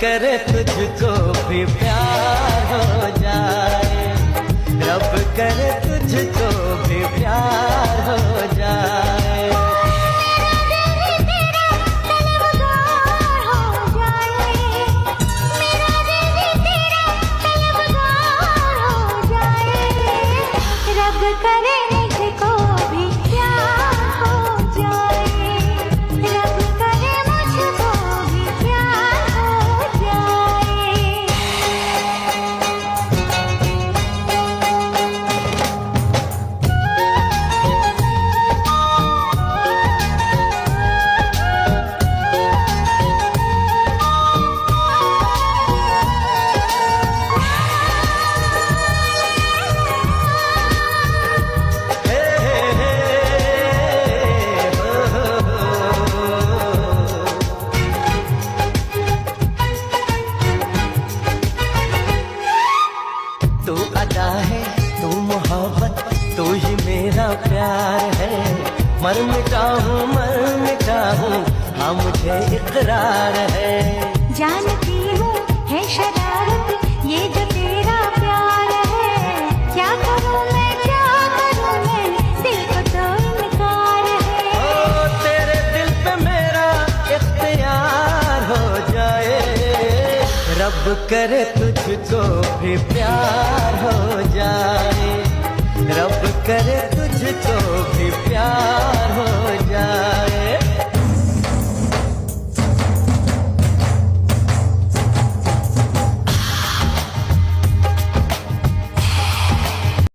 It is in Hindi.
करे तुझको भी प्यार हो जाए, रब करे तुझको भी प्यार हो जाए। तू अदा है, तू मोहब्बत, तू ही मेरा प्यार है। मर मिटा हूँ हाँ मुझे इकरार है। जानती हूँ है शरारत ये जो तेरा प्यार है। क्या करूँ मैं दिल को तो इनकार है। ओ तेरे दिल पे मेरा इख्तियार हो जाए, रब करे तुझको भी प्यार हो जाए, रब करे तुझको भी प्यार